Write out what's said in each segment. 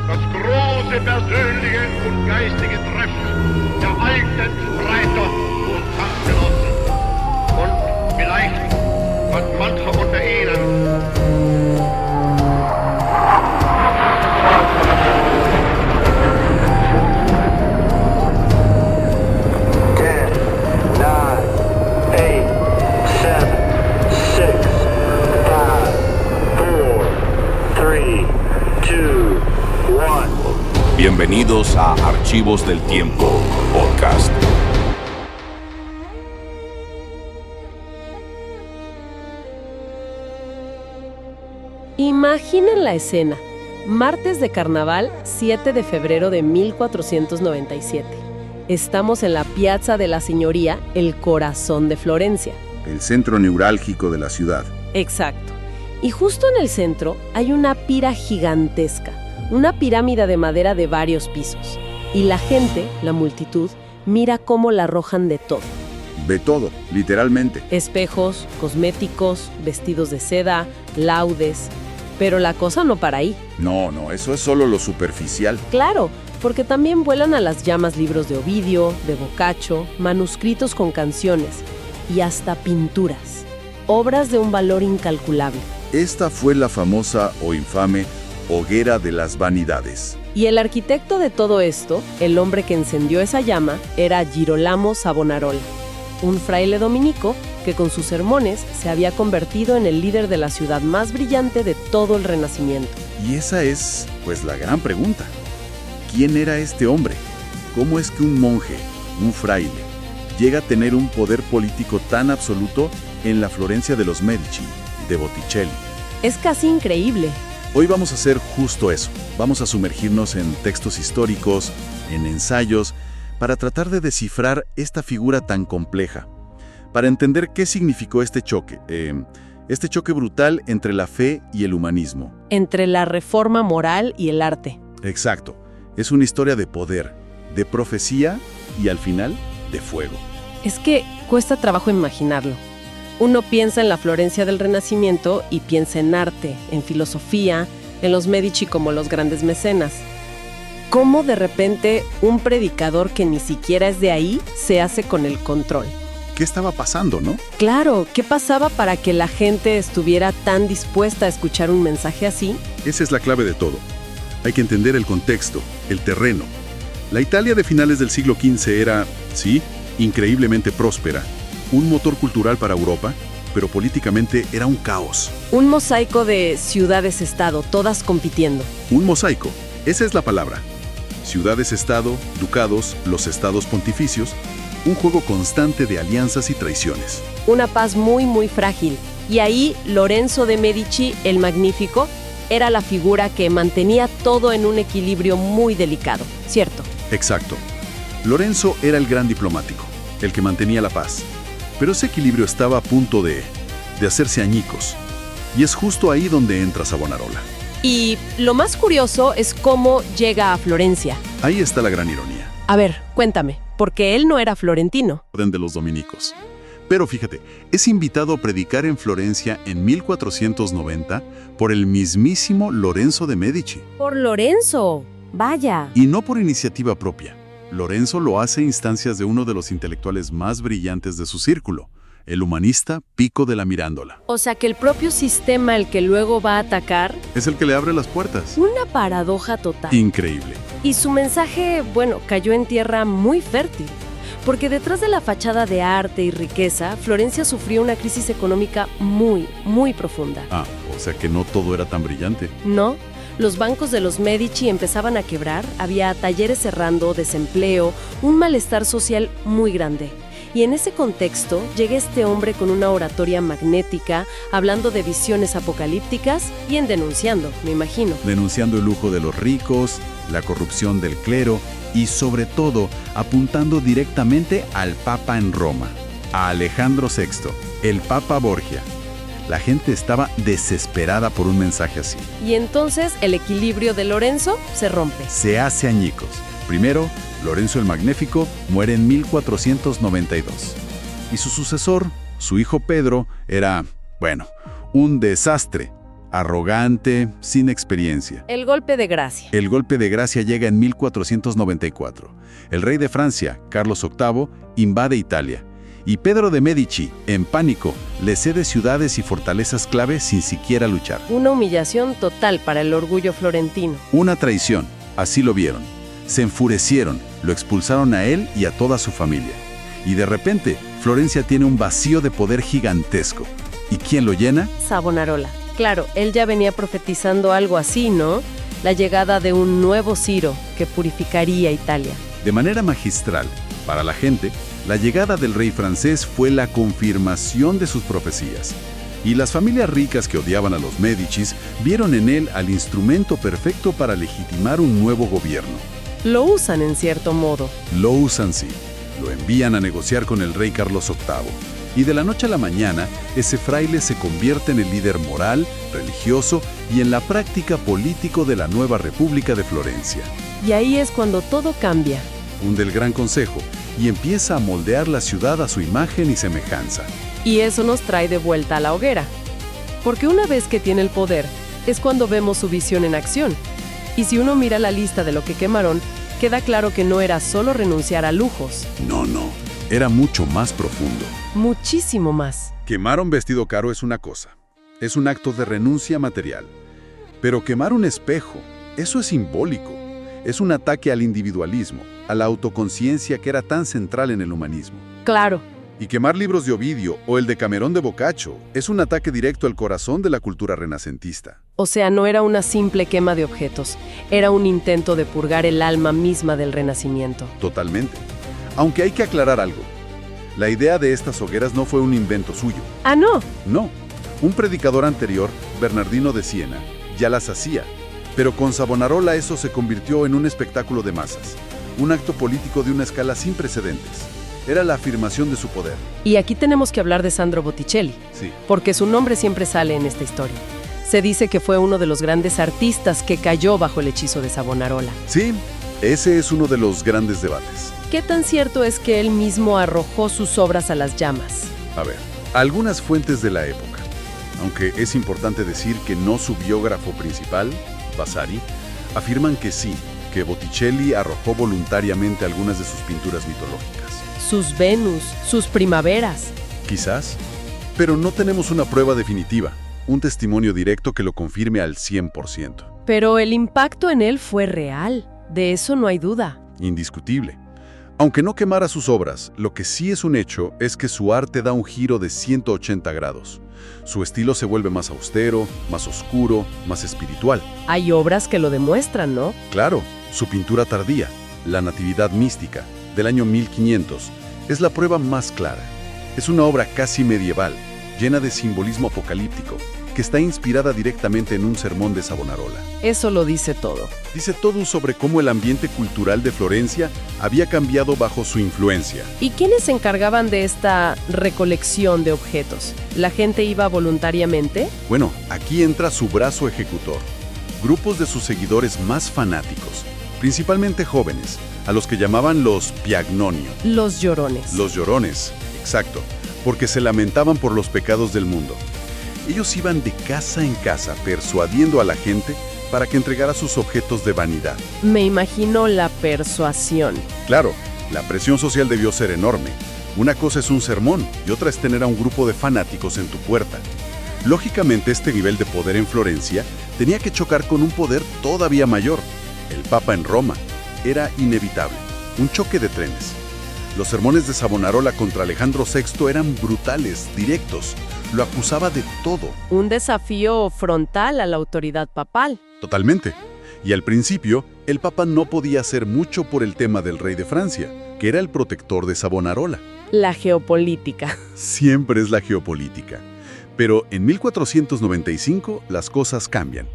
Das große persönliche und geistige Treffen der alten Streiter und Kampfgenossen. Und vielleicht hat mancher unter ihnen Bienvenidos a Archivos del Tiempo, podcast. Imaginen la escena. Martes de carnaval, 7 de febrero de 1497. Estamos en la Piazza de la Signoria, el corazón de Florencia. El centro neurálgico de la ciudad. Exacto. Y justo en el centro hay una pira gigantesca, una pirámide de madera de varios pisos. Y la gente, la multitud, mira cómo la arrojan de todo. Ve todo, literalmente. Espejos, cosméticos, vestidos de seda, laudes. Pero la cosa no para ahí. No, eso es solo lo superficial. Claro, porque también vuelan a las llamas libros de Ovidio, de Boccaccio, manuscritos con canciones y hasta pinturas. Obras de un valor incalculable. Esta fue la famosa o infame Hoguera de las Vanidades. Y el arquitecto de todo esto, el hombre que encendió esa llama, era Girolamo Savonarola, un fraile dominico que con sus sermones se había convertido en el líder de la ciudad más brillante de todo el Renacimiento. Y esa es, pues, la gran pregunta. ¿Quién era este hombre? ¿Cómo es que un monje, un fraile, llega a tener un poder político tan absoluto en la Florencia de los Medici, de Botticelli? Es casi increíble. Hoy vamos a hacer justo eso. Vamos a sumergirnos en textos históricos, en ensayos, para tratar de descifrar esta figura tan compleja, para entender qué significó este choque brutal entre la fe y el humanismo. Entre la reforma moral y el arte. Exacto. Es una historia de poder, de profecía y, al final, de fuego. Es que cuesta trabajo imaginarlo. Uno piensa en la Florencia del Renacimiento y piensa en arte, en filosofía, en los Medici como los grandes mecenas. ¿Cómo de repente un predicador que ni siquiera es de ahí se hace con el control? ¿Qué estaba pasando, no? Claro, ¿qué pasaba para que la gente estuviera tan dispuesta a escuchar un mensaje así? Esa es la clave de todo. Hay que entender el contexto, el terreno. La Italia de finales del siglo XV era, sí, increíblemente próspera. Un motor cultural para Europa, pero políticamente era un caos. Un mosaico de ciudades-estado, todas compitiendo. Un mosaico, esa es la palabra. Ciudades-estado, ducados, los estados pontificios, un juego constante de alianzas y traiciones. Una paz muy, muy frágil. Y ahí Lorenzo de Medici, el Magnífico, era la figura que mantenía todo en un equilibrio muy delicado, ¿cierto? Exacto. Lorenzo era el gran diplomático, el que mantenía la paz. Pero ese equilibrio estaba a punto de hacerse añicos. Y es justo ahí donde entra Savonarola. Y lo más curioso es cómo llega a Florencia. Ahí está la gran ironía. A ver, cuéntame, porque él no era florentino. Orden de los dominicos. Pero fíjate, es invitado a predicar en Florencia en 1490 por el mismísimo Lorenzo de Medici. Por Lorenzo, vaya. Y no por iniciativa propia. Lorenzo lo hace a instancias de uno de los intelectuales más brillantes de su círculo, el humanista Pico della Mirandola. O sea que el propio sistema al que luego va a atacar... Es el que le abre las puertas. Una paradoja total. Increíble. Y su mensaje, cayó en tierra muy fértil. Porque detrás de la fachada de arte y riqueza, Florencia sufrió una crisis económica muy, muy profunda. O sea que no todo era tan brillante. No. Los bancos de los Medici empezaban a quebrar, había talleres cerrando, desempleo, un malestar social muy grande. Y en ese contexto llega este hombre con una oratoria magnética, hablando de visiones apocalípticas y denunciando, me imagino. Denunciando el lujo de los ricos, la corrupción del clero y, sobre todo, apuntando directamente al Papa en Roma, a Alejandro VI, el Papa Borgia. La gente estaba desesperada por un mensaje así. Y entonces el equilibrio de Lorenzo se rompe. Se hace añicos. Primero, Lorenzo el Magnífico muere en 1492. Y su sucesor, su hijo Pedro, era, un desastre. arrogante, sin experiencia. El golpe de gracia. El golpe de gracia llega en 1494. El rey de Francia, Carlos VIII, invade Italia. Y Pedro de Medici, en pánico, le cede ciudades y fortalezas clave sin siquiera luchar. Una humillación total para el orgullo florentino. Una traición, así lo vieron. Se enfurecieron, lo expulsaron a él y a toda su familia. Y de repente, Florencia tiene un vacío de poder gigantesco. ¿Y quién lo llena? Savonarola. Claro, él ya venía profetizando algo así, ¿no? La llegada de un nuevo Ciro que purificaría Italia. De manera magistral, para la gente, la llegada del rey francés fue la confirmación de sus profecías. Y las familias ricas que odiaban a los Médicis vieron en él al instrumento perfecto para legitimar un nuevo gobierno. Lo usan en cierto modo. Lo usan, sí. Lo envían a negociar con el rey Carlos VIII. Y de la noche a la mañana, ese fraile se convierte en el líder moral, religioso y en la práctica político de la nueva República de Florencia. Y ahí es cuando todo cambia. Hunde el Gran Consejo y empieza a moldear la ciudad a su imagen y semejanza. Y eso nos trae de vuelta a la hoguera. Porque una vez que tiene el poder, es cuando vemos su visión en acción. Y si uno mira la lista de lo que quemaron, queda claro que no era solo renunciar a lujos. No, era mucho más profundo. Muchísimo más. Quemar un vestido caro es una cosa. Es un acto de renuncia material. Pero quemar un espejo, eso es simbólico. Es un ataque al individualismo, a la autoconciencia que era tan central en el humanismo. Claro. Y quemar libros de Ovidio o el Decamerón de Boccaccio es un ataque directo al corazón de la cultura renacentista. O sea, no era una simple quema de objetos, era un intento de purgar el alma misma del Renacimiento. Totalmente. Aunque hay que aclarar algo. La idea de estas hogueras no fue un invento suyo. ¿Ah, no? No. Un predicador anterior, Bernardino de Siena, ya las hacía. Pero con Savonarola eso se convirtió en un espectáculo de masas. Un acto político de una escala sin precedentes. Era la afirmación de su poder. Y aquí tenemos que hablar de Sandro Botticelli. Sí. Porque su nombre siempre sale en esta historia. Se dice que fue uno de los grandes artistas que cayó bajo el hechizo de Savonarola. Sí, ese es uno de los grandes debates. ¿Qué tan cierto es que él mismo arrojó sus obras a las llamas? A ver, algunas fuentes de la época, aunque es importante decir que no su biógrafo principal, Vasari, afirman que sí, que Botticelli arrojó voluntariamente algunas de sus pinturas mitológicas. Sus Venus, sus primaveras. Quizás, pero no tenemos una prueba definitiva, un testimonio directo que lo confirme al 100%. Pero el impacto en él fue real, de eso no hay duda. Indiscutible. Aunque no quemara sus obras, lo que sí es un hecho es que su arte da un giro de 180 grados. Su estilo se vuelve más austero, más oscuro, más espiritual. Hay obras que lo demuestran, ¿no? Claro, su pintura tardía, La Natividad Mística, del año 1500, es la prueba más clara. Es una obra casi medieval, llena de simbolismo apocalíptico, que está inspirada directamente en un sermón de Savonarola. Eso lo dice todo. Dice todo sobre cómo el ambiente cultural de Florencia había cambiado bajo su influencia. ¿Y quiénes se encargaban de esta recolección de objetos? ¿La gente iba voluntariamente? Bueno, aquí entra su brazo ejecutor. Grupos de sus seguidores más fanáticos, principalmente jóvenes, a los que llamaban los Piagnonio. Los llorones. Los llorones, exacto, porque se lamentaban por los pecados del mundo. Ellos iban de casa en casa persuadiendo a la gente para que entregara sus objetos de vanidad. Me imagino la persuasión. Claro, la presión social debió ser enorme. Una cosa es un sermón y otra es tener a un grupo de fanáticos en tu puerta. Lógicamente, este nivel de poder en Florencia tenía que chocar con un poder todavía mayor, el Papa en Roma. Era inevitable, un choque de trenes. Los sermones de Savonarola contra Alejandro VI eran brutales, directos. Lo acusaba de todo. Un desafío frontal a la autoridad papal. Totalmente. Y al principio, el Papa no podía hacer mucho por el tema del rey de Francia, que era el protector de Savonarola. La geopolítica. Siempre es la geopolítica. Pero en 1495 las cosas cambian.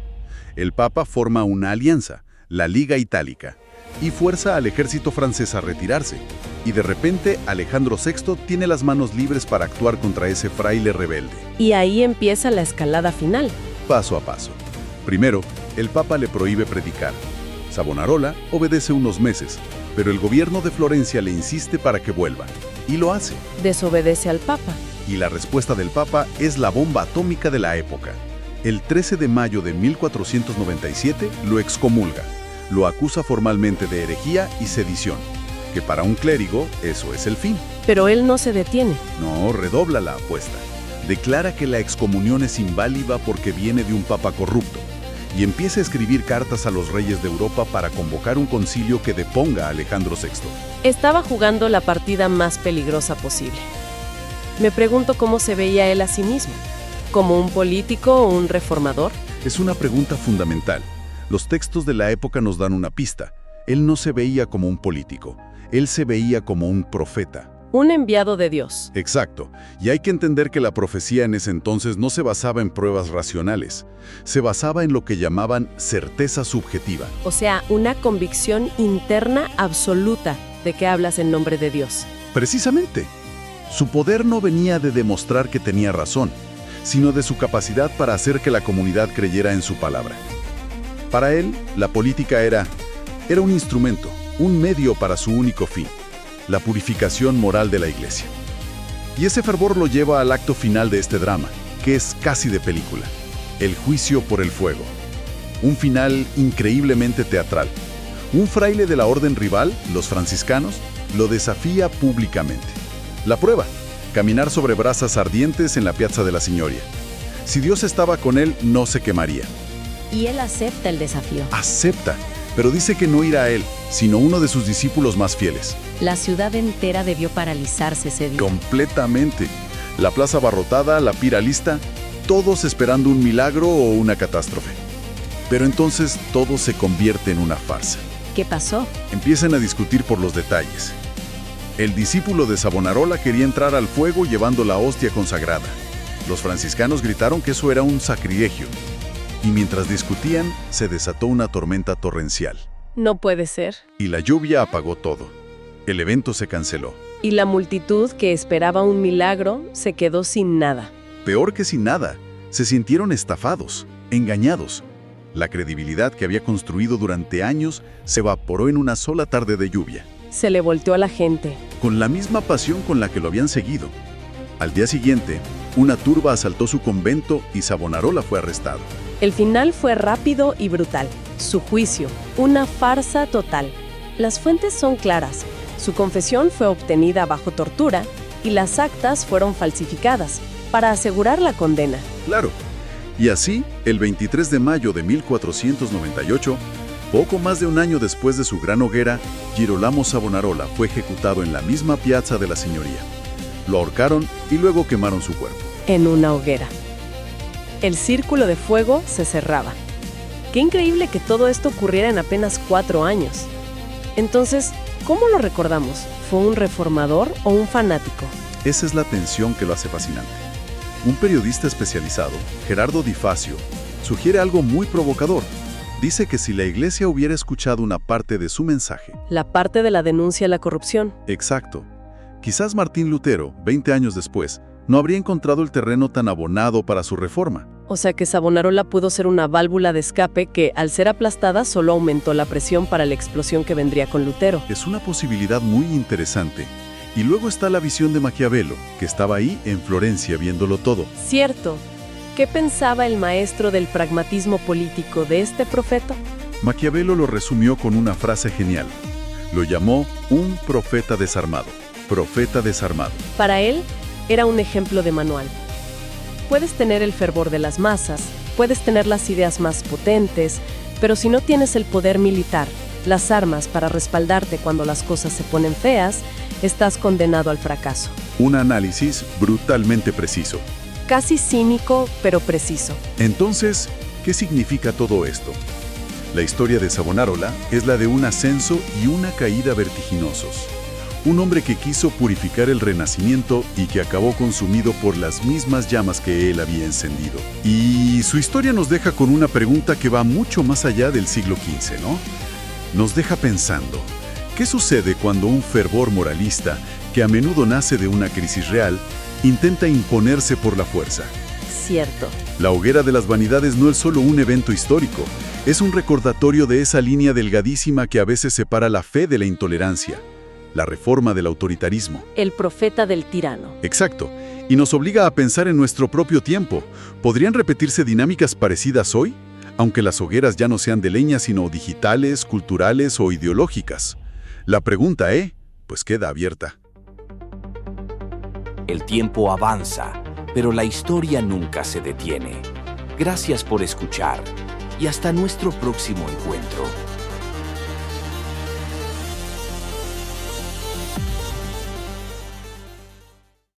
El Papa forma una alianza, la Liga Itálica, y fuerza al ejército francés a retirarse. Y de repente Alejandro VI tiene las manos libres para actuar contra ese fraile rebelde. Y ahí empieza la escalada final. Paso a paso. Primero, el Papa le prohíbe predicar. Savonarola obedece unos meses, pero el gobierno de Florencia le insiste para que vuelva. Y lo hace. Desobedece al Papa. Y la respuesta del Papa es la bomba atómica de la época. El 13 de mayo de 1497 lo excomulga, lo acusa formalmente de herejía y sedición, que para un clérigo eso es el fin. Pero él no se detiene. No, redobla la apuesta. Declara que la excomunión es inválida porque viene de un papa corrupto y empieza a escribir cartas a los reyes de Europa para convocar un concilio que deponga a Alejandro VI. Estaba jugando la partida más peligrosa posible. Me pregunto cómo se veía él a sí mismo. ¿Como un político o un reformador? Es una pregunta fundamental. Los textos de la época nos dan una pista. Él no se veía como un político, él se veía como un profeta. Un enviado de Dios. Exacto, y hay que entender que la profecía en ese entonces no se basaba en pruebas racionales, se basaba en lo que llamaban certeza subjetiva. O sea, una convicción interna absoluta de que hablas en nombre de Dios. Precisamente, su poder no venía de demostrar que tenía razón, sino de su capacidad para hacer que la comunidad creyera en su palabra. Para él, la política era un instrumento, un medio para su único fin, la purificación moral de la Iglesia. Y ese fervor lo lleva al acto final de este drama, que es casi de película, el juicio por el fuego. Un final increíblemente teatral. Un fraile de la orden rival, los franciscanos, lo desafía públicamente. La prueba: caminar sobre brasas ardientes en la Piazza de la Signoria. Si Dios estaba con él, no se quemaría. Y él acepta el desafío. Acepta, pero dice que no irá a él, sino uno de sus discípulos más fieles. La ciudad entera debió paralizarse ese día. Completamente. La plaza abarrotada, la pira lista, todos esperando un milagro o una catástrofe. Pero entonces todo se convierte en una farsa. ¿Qué pasó? Empiezan a discutir por los detalles. El discípulo de Savonarola quería entrar al fuego llevando la hostia consagrada. Los franciscanos gritaron que eso era un sacrilegio. Y mientras discutían, se desató una tormenta torrencial. No puede ser. Y la lluvia apagó todo. El evento se canceló. Y la multitud que esperaba un milagro se quedó sin nada. Peor que sin nada, se sintieron estafados, engañados. La credibilidad que había construido durante años se evaporó en una sola tarde de lluvia. Se le volteó a la gente. Con la misma pasión con la que lo habían seguido. Al día siguiente, una turba asaltó su convento y Savonarola fue arrestado. El final fue rápido y brutal. Su juicio, una farsa total. Las fuentes son claras. Su confesión fue obtenida bajo tortura y las actas fueron falsificadas para asegurar la condena. Claro. Y así, el 23 de mayo de 1498, poco más de un año después de su gran hoguera, Girolamo Savonarola fue ejecutado en la misma Piazza de la Signoria. Lo ahorcaron y luego quemaron su cuerpo. En una hoguera. El círculo de fuego se cerraba. Qué increíble que todo esto ocurriera en apenas 4 años. Entonces, ¿cómo lo recordamos? ¿Fue un reformador o un fanático? Esa es la tensión que lo hace fascinante. Un periodista especializado, Gerardo Di Fazio, sugiere algo muy provocador. Dice que si la Iglesia hubiera escuchado una parte de su mensaje... La parte de la denuncia a la corrupción. Exacto. Quizás Martín Lutero, 20 años después, no habría encontrado el terreno tan abonado para su reforma. O sea que Savonarola pudo ser una válvula de escape que, al ser aplastada, solo aumentó la presión para la explosión que vendría con Lutero. Es una posibilidad muy interesante. Y luego está la visión de Maquiavelo, que estaba ahí en Florencia viéndolo todo. Cierto. ¿Qué pensaba el maestro del pragmatismo político de este profeta? Maquiavelo lo resumió con una frase genial. Lo llamó un profeta desarmado. Profeta desarmado. Para él, era un ejemplo de manual. Puedes tener el fervor de las masas, puedes tener las ideas más potentes, pero si no tienes el poder militar, las armas para respaldarte cuando las cosas se ponen feas, estás condenado al fracaso. Un análisis brutalmente preciso. Casi cínico, pero preciso. Entonces, ¿qué significa todo esto? La historia de Savonarola es la de un ascenso y una caída vertiginosos. Un hombre que quiso purificar el Renacimiento y que acabó consumido por las mismas llamas que él había encendido. Y su historia nos deja con una pregunta que va mucho más allá del siglo XV, ¿no? Nos deja pensando, ¿qué sucede cuando un fervor moralista, que a menudo nace de una crisis real, intenta imponerse por la fuerza? Cierto. La hoguera de las vanidades no es solo un evento histórico, es un recordatorio de esa línea delgadísima que a veces separa la fe de la intolerancia. La reforma del autoritarismo. El profeta del tirano. Exacto. y nos obliga a pensar en nuestro propio tiempo. ¿Podrían repetirse dinámicas parecidas hoy? Aunque las hogueras ya no sean de leña, sino digitales, culturales o ideológicas. La pregunta, pues queda abierta. El tiempo avanza, pero la historia nunca se detiene. Gracias por escuchar y hasta nuestro próximo encuentro.